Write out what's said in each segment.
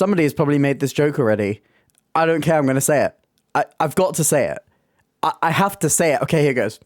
Somebody has probably made this joke already. I don't care. I'm going to say it. I've got to say it. I have to say it. Okay, here goes.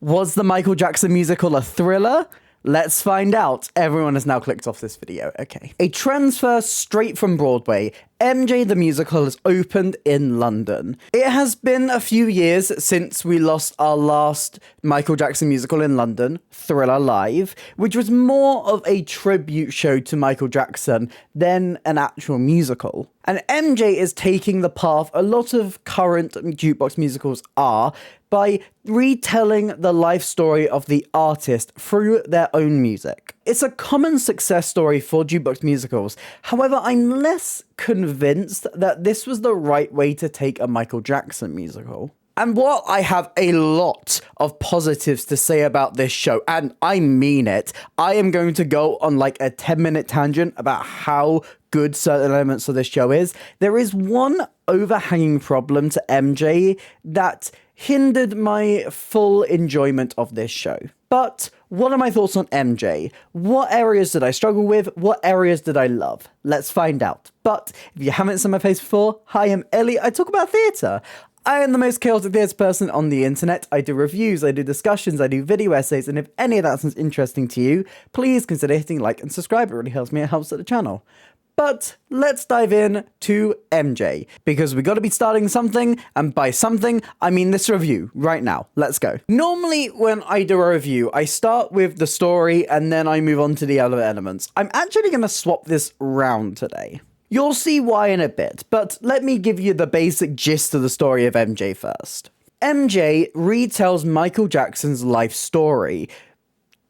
Was the Michael Jackson musical a thriller? Let's find out. Everyone has now clicked off this video. Okay. A transfer straight from Broadway. MJ the Musical has opened in London. It has been a few years since we lost our last Michael Jackson musical in London, Thriller Live, which was more of a tribute show to Michael Jackson than an actual musical. And MJ is taking the path a lot of current jukebox musicals are by retelling the life story of the artist through their own music. It's a common success story for jukebox musicals. However, I'm less convinced that this was the right way to take a Michael Jackson musical. And while I have a lot of positives to say about this show, and I mean it, I am going to go on like a 10-minute tangent about how good certain elements of this show is. There is one overhanging problem to MJ that hindered my full enjoyment of this show. But what are my thoughts on MJ? What areas did I struggle with? What areas did I love? Let's find out. But if you haven't seen my face before, hi, I'm Ellie. I talk about theatre. I am the most chaotic theatre person on the internet. I do reviews, I do discussions, I do video essays, and if any of that sounds interesting to you, please consider hitting like and subscribe. It really helps me, it helps at the channel. But let's dive in to MJ, because we got to be starting something, and by something, I mean this review right now. Let's go. Normally, when I do a review, I start with the story, and then I move on to the other elements. I'm actually going to swap this round today. You'll see why in a bit, but let me give you the basic gist of the story of MJ first. MJ retells Michael Jackson's life story,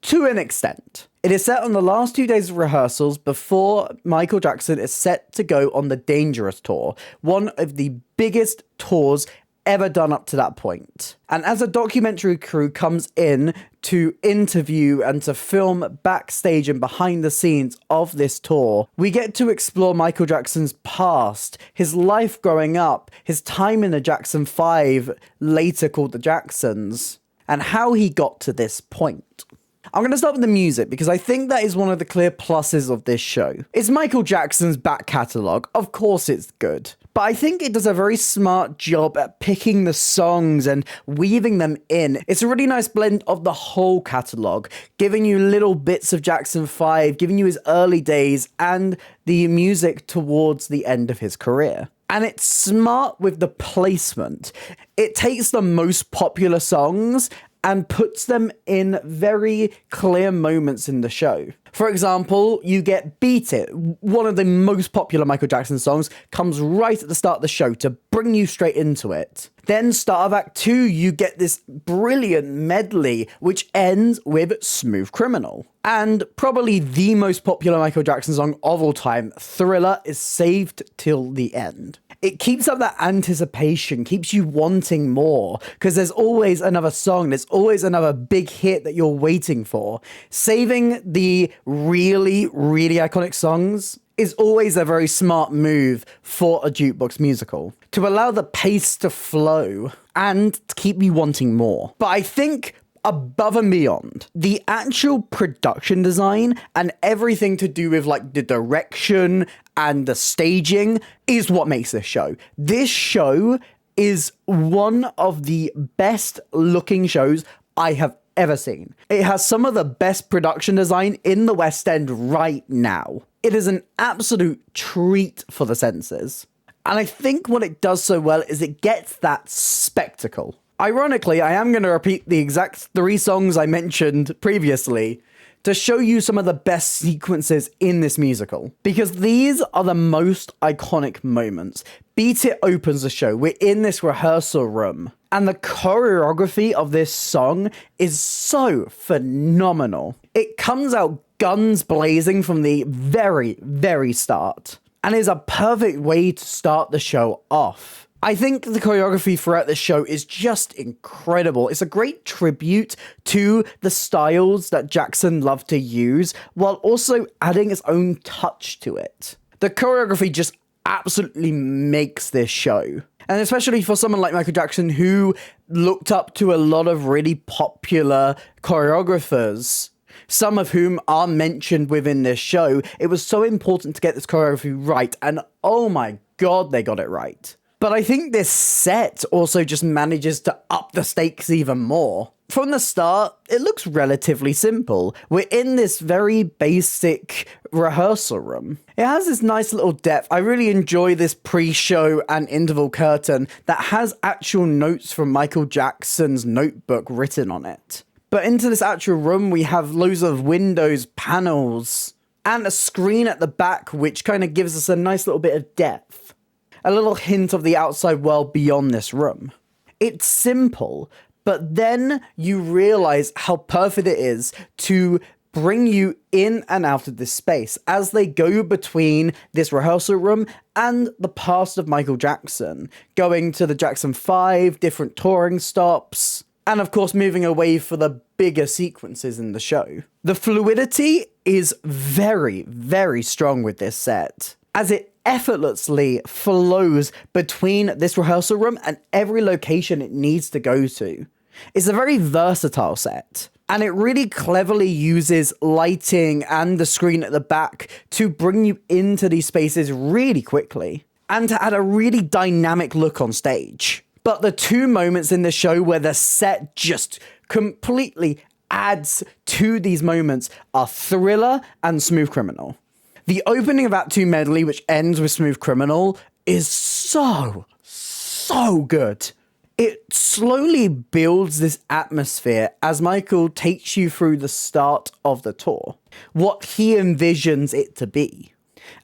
to an extent. It is set on the last 2 days of rehearsals before Michael Jackson is set to go on the Dangerous Tour, one of the biggest tours ever done up to that point. And as a documentary crew comes in to interview and to film backstage and behind the scenes of this tour, we get to explore Michael Jackson's past, his life growing up, his time in the Jackson 5, later called the Jacksons, and how he got to this point. I'm going to start with the music because I think that is one of the clear pluses of this show. It's Michael Jackson's back catalogue. Of course it's good. But I think it does a very smart job at picking the songs and weaving them in. It's a really nice blend of the whole catalogue, giving you little bits of Jackson 5, giving you his early days and the music towards the end of his career. And it's smart with the placement. It takes the most popular songs and puts them in very clear moments in the show. For example, you get Beat It, one of the most popular Michael Jackson songs, comes right at the start of the show to bring you straight into it. Then start of Act 2, you get this brilliant medley, which ends with Smooth Criminal. And probably the most popular Michael Jackson song of all time, Thriller, is saved till the end. It keeps up that anticipation, keeps you wanting more, because there's always another song, there's always another big hit that you're waiting for. Saving the really, really iconic songs is always a very smart move for a jukebox musical, to allow the pace to flow and to keep you wanting more. But I think above and beyond, the actual production design and everything to do with like the direction and the staging is what makes this show. This show is one of the best looking shows I have ever seen. It has some of the best production design in the West End right now. It is an absolute treat for the senses. And I think what it does so well is it gets that spectacle. Ironically, I am going to repeat the exact 3 songs I mentioned previously to show you some of the best sequences in this musical, because these are the most iconic moments. Beat It opens the show. We're in this rehearsal room, and the choreography of this song is so phenomenal. It comes out guns blazing from the very, very start, and is a perfect way to start the show off. I think the choreography throughout the show is just incredible. It's a great tribute to the styles that Jackson loved to use, while also adding its own touch to it. The choreography just absolutely makes this show. And especially for someone like Michael Jackson, who looked up to a lot of really popular choreographers, some of whom are mentioned within this show. It was so important to get this choreography right, and oh my god, they got it right. But I think this set also just manages to up the stakes even more. From the start, it looks relatively simple. We're in this very basic rehearsal room. It has this nice little depth. I really enjoy this pre-show and interval curtain that has actual notes from Michael Jackson's notebook written on it. But into this actual room, we have loads of windows, panels, and a screen at the back, which kind of gives us a nice little bit of depth. A little hint of the outside world beyond this room. It's simple, but then you realize how perfect it is to bring you in and out of this space as they go between this rehearsal room and the past of Michael Jackson, going to the Jackson 5, different touring stops, and of course moving away for the bigger sequences in the show. The fluidity is very, very strong with this set, as it effortlessly flows between this rehearsal room and every location it needs to go to. It's a very versatile set, and it really cleverly uses lighting and the screen at the back to bring you into these spaces really quickly, and to add a really dynamic look on stage. But the two moments in the show where the set just completely adds to these moments are Thriller and Smooth Criminal. The opening of Act 2 medley, which ends with Smooth Criminal, is so good. It slowly builds this atmosphere as Michael takes you through the start of the tour, what he envisions it to be.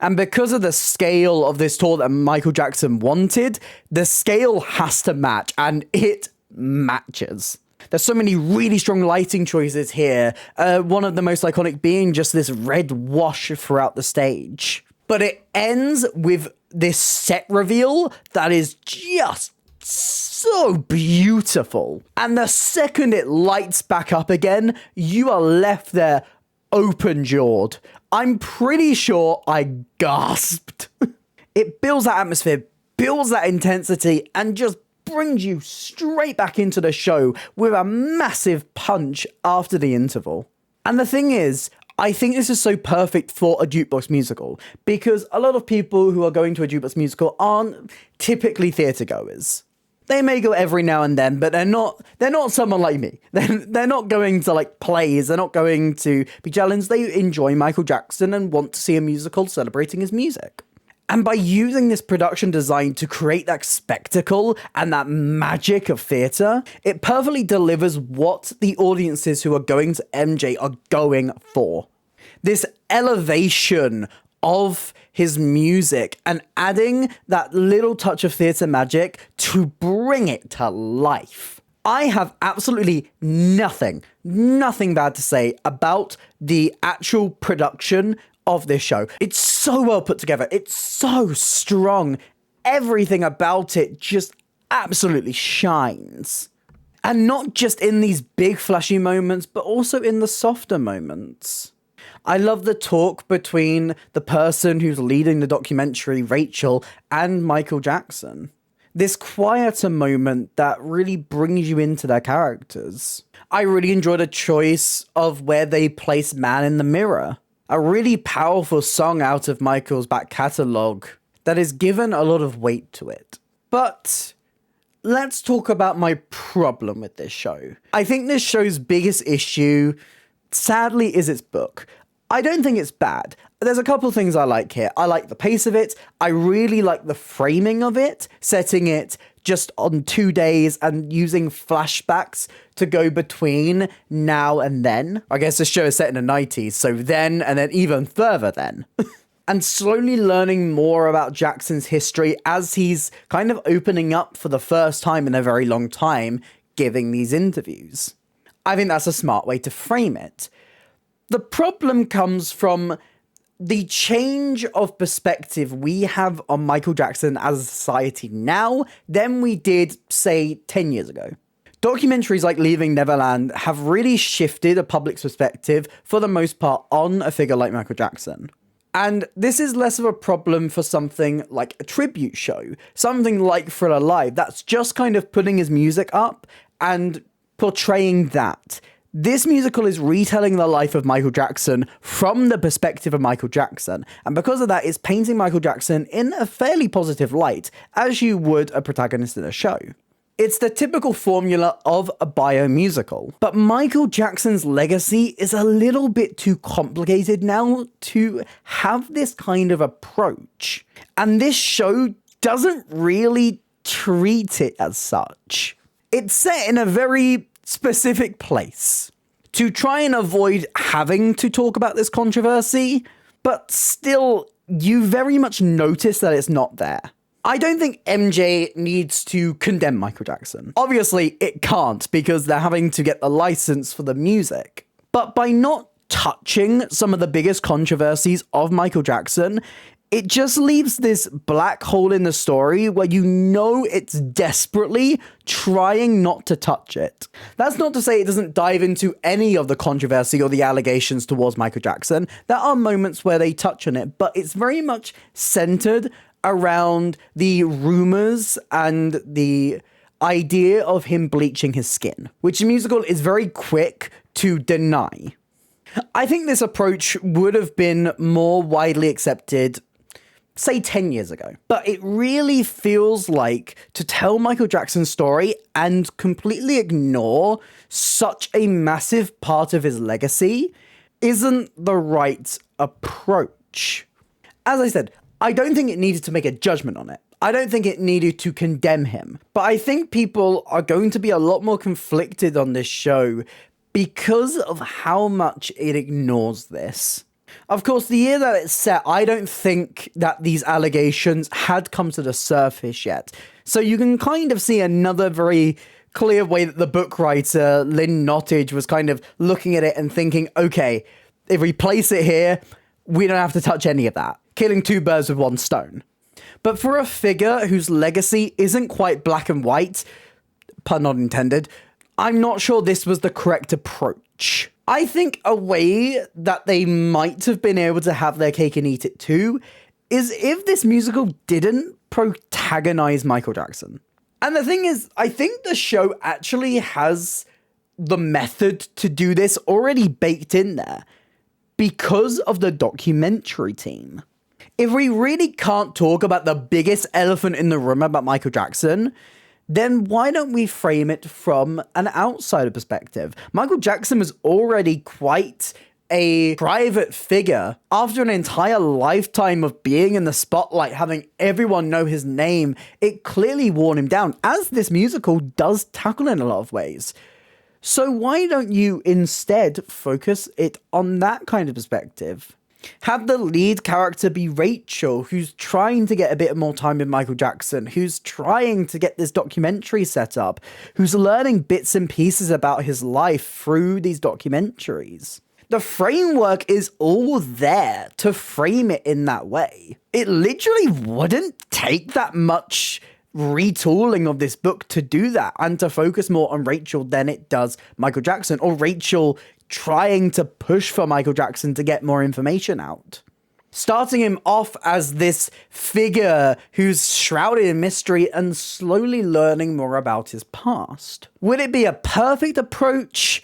And because of the scale of this tour that Michael Jackson wanted, the scale has to match, and it matches. There's so many really strong lighting choices here, one of the most iconic being just this red wash throughout the stage. But it ends with this set reveal that is just so beautiful. And the second it lights back up again, you are left there open-jawed. I'm pretty sure I gasped. It builds that atmosphere, builds that intensity, and just brings you straight back into the show with a massive punch after the interval. And the thing is, I think this is so perfect for a jukebox musical, because a lot of people who are going to a jukebox musical aren't typically theatre goers. They may go every now and then, but they're not someone like me. They're not going to like plays, they're not going to be challenged. They enjoy Michael Jackson and want to see a musical celebrating his music. And by using this production design to create that spectacle and that magic of theatre, it perfectly delivers what the audiences who are going to MJ are going for. This elevation of his music and adding that little touch of theatre magic to bring it to life. I have absolutely nothing bad to say about the actual production of this show. It's so well put together. It's so strong. Everything about it just absolutely shines. And not just in these big flashy moments, but also in the softer moments. I love the talk between the person who's leading the documentary, Rachel, and Michael Jackson. This quieter moment that really brings you into their characters. I really enjoyed a choice of where they place Man in the Mirror. A really powerful song out of Michael's back catalogue that is given a lot of weight to it. But let's talk about my problem with this show. I think this show's biggest issue, sadly, is its book. I don't think it's bad. There's a couple things I like here. I like the pace of it. I really like the framing of it, setting it just on 2 days and using flashbacks to go between now and then. I guess this show is set in the 90s, so then and then even further then. And slowly learning more about Jackson's history as he's kind of opening up for the first time in a very long time, giving these interviews. I think that's a smart way to frame it. The problem comes from the change of perspective we have on Michael Jackson as a society now than we did, say, 10 years ago. Documentaries like Leaving Neverland have really shifted a public's perspective, for the most part, on a figure like Michael Jackson. And this is less of a problem for something like a tribute show, something like Thriller Live, that's just kind of putting his music up and portraying that. This musical is retelling the life of Michael Jackson from the perspective of Michael Jackson, and because of that, it's painting Michael Jackson in a fairly positive light, as you would a protagonist in a show. It's the typical formula of a biomusical, but Michael Jackson's legacy is a little bit too complicated now to have this kind of approach, and this show doesn't really treat it as such. It's set in a very specific place to try and avoid having to talk about this controversy, but still, you very much notice that it's not there. I don't think MJ needs to condemn Michael Jackson. Obviously, it can't because they're having to get the license for the music. But by not touching some of the biggest controversies of Michael Jackson, it just leaves this black hole in the story where you know it's desperately trying not to touch it. That's not to say it doesn't dive into any of the controversy or the allegations towards Michael Jackson. There are moments where they touch on it, but it's very much centered around the rumors and the idea of him bleaching his skin, which the musical is very quick to deny. I think this approach would have been more widely accepted, say 10 years ago. But it really feels like to tell Michael Jackson's story and completely ignore such a massive part of his legacy isn't the right approach. As I said, I don't think it needed to make a judgment on it. I don't think it needed to condemn him. But I think people are going to be a lot more conflicted on this show because of how much it ignores this. Of course, the year that it's set, I don't think that these allegations had come to the surface yet. So you can kind of see another very clear way that the book writer, Lynn Nottage, was kind of looking at it and thinking, okay, if we place it here, we don't have to touch any of that. Killing two birds with one stone. But for a figure whose legacy isn't quite black and white, pun not intended, I'm not sure this was the correct approach. I think a way that they might have been able to have their cake and eat it too is if this musical didn't protagonize Michael Jackson. And the thing is, I think the show actually has the method to do this already baked in there because of the documentary team. If we really can't talk about the biggest elephant in the room about Michael Jackson, then why don't we frame it from an outsider perspective? Michael Jackson was already quite a private figure after an entire lifetime of being in the spotlight, having everyone know his name. It clearly wore him down, as this musical does tackle in a lot of ways. So why don't you instead focus it on that kind of perspective? Have the lead character be Rachel, who's trying to get a bit more time with Michael Jackson, who's trying to get this documentary set up, who's learning bits and pieces about his life through these documentaries. The framework is all there to frame it in that way. It literally wouldn't take that much retooling of this book to do that and to focus more on Rachel than it does Michael Jackson, or Rachel trying to push for Michael Jackson to get more information out. Starting him off as this figure who's shrouded in mystery and slowly learning more about his past. Would it be a perfect approach?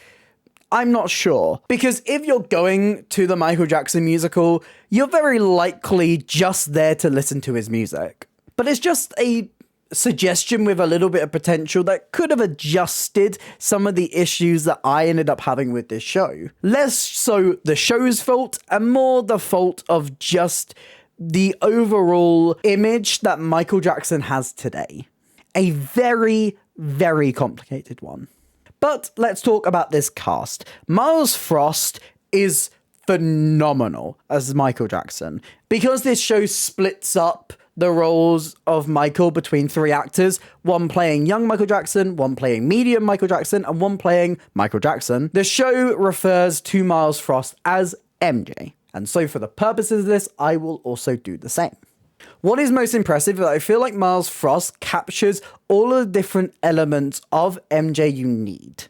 I'm not sure. Because if you're going to the Michael Jackson musical, you're very likely just there to listen to his music. But it's just a suggestion with a little bit of potential that could have adjusted some of the issues that I ended up having with this show. Less so the show's fault and more the fault of just the overall image that Michael Jackson has today. A very, very complicated one. But let's talk about this cast. Miles Frost is phenomenal as Michael Jackson. Because this show splits up the roles of Michael between three actors, one playing young Michael Jackson, one playing medium Michael Jackson, and one playing Michael Jackson. The show refers to Miles Frost as MJ. And so for the purposes of this, I will also do the same. What is most impressive is that I feel like Miles Frost captures all of the different elements of MJ you need.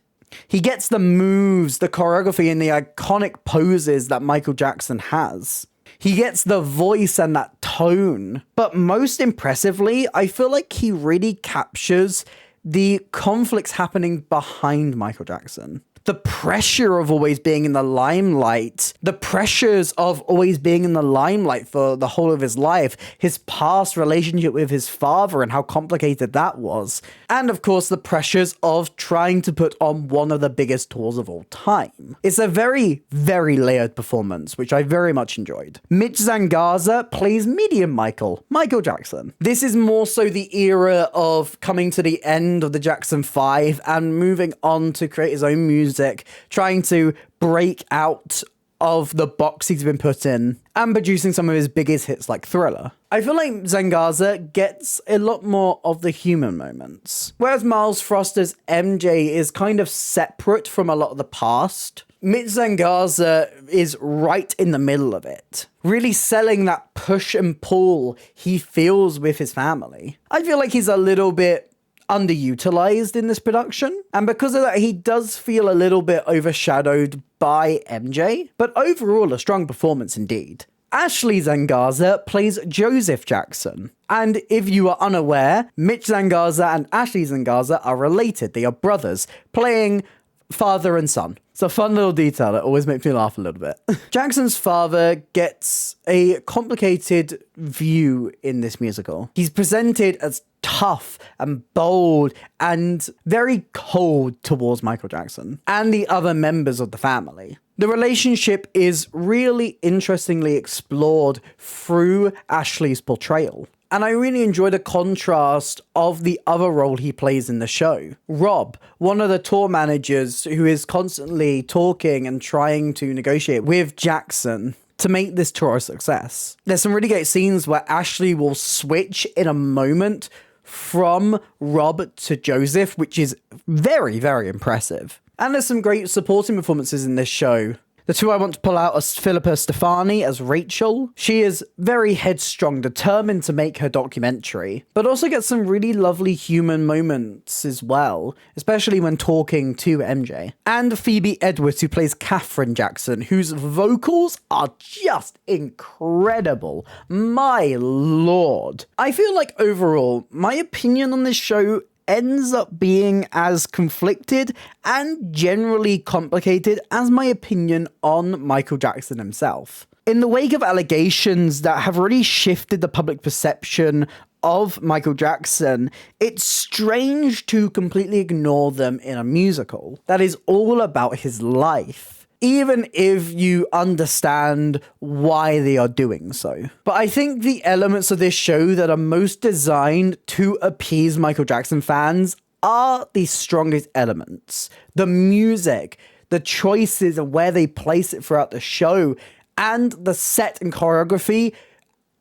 He gets the moves, the choreography, and the iconic poses that Michael Jackson has. He gets the voice and that tone. But most impressively, I feel like he really captures the conflicts happening behind Michael Jackson. the pressure of always being in the limelight, the pressures of always being in the limelight for the whole of his life, his past relationship with his father and how complicated that was, and of course the pressures of trying to put on one of the biggest tours of all time. It's a very, very layered performance, which I very much enjoyed. Mitch Zangaza plays Medium Michael Jackson. This is more so the era of coming to the end of the Jackson 5 and moving on to create his own music, trying to break out of the box he's been put in, and producing some of his biggest hits like Thriller. I feel like Zangaza gets a lot more of the human moments, whereas Miles Foster's MJ is kind of separate from a lot of the past. Mitch Zangaza is right in the middle of it, really selling that push and pull he feels with his family. I feel like he's a little bit underutilized in this production, and because of that he does feel a little bit overshadowed by MJ, but overall a strong performance indeed. Ashley Zangaza plays Joseph Jackson, and if you are unaware, Mitch Zangaza and Ashley Zangaza are related. They are brothers, playing father and son. It's a fun little detail that always makes me laugh a little bit. Jackson's father gets a complicated view in this musical. He's presented as tough and bold and very cold towards Michael Jackson and the other members of the family. The relationship is really interestingly explored through Ashley's portrayal. And I really enjoy the contrast of the other role he plays in the show. Rob, one of the tour managers who is constantly talking and trying to negotiate with Jackson to make this tour a success. There's some really great scenes where Ashley will switch in a moment from Rob to Joseph, which is very, very impressive. And there's some great supporting performances in this show. The two I want to pull out are Philippa Stefani as Rachel. She is very headstrong, determined to make her documentary, but also gets some really lovely human moments as well, especially when talking to MJ. And Phoebe Edwards, who plays Katherine Jackson, whose vocals are just incredible. My lord. I feel like overall, my opinion on this show ends up being as conflicted and generally complicated as my opinion on Michael Jackson himself. In the wake of allegations that have really shifted the public perception of Michael Jackson, it's strange to completely ignore them in a musical that is all about his life, even if you understand why they are doing so. But I think the elements of this show that are most designed to appease Michael Jackson fans are the strongest elements. The music, the choices and where they place it throughout the show, and the set and choreography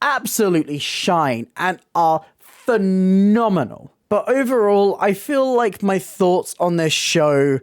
absolutely shine and are phenomenal. But overall, I feel like my thoughts on this show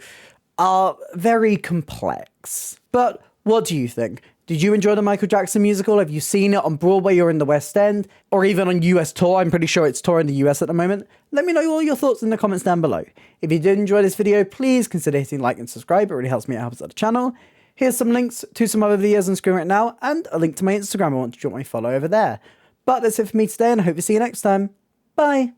are very complex. But what do you think? Did you enjoy the Michael Jackson musical? Have you seen it on Broadway or in the West End? Or even on US tour? I'm pretty sure it's touring the US at the moment. Let me know all your thoughts in the comments down below. If you did enjoy this video, please consider hitting like and subscribe. It really helps me out, helps out the channel. Here's some links to some other videos on screen right now, and a link to my Instagram. I want to join my follow over there. But that's it for me today, and I hope to see you next time. Bye.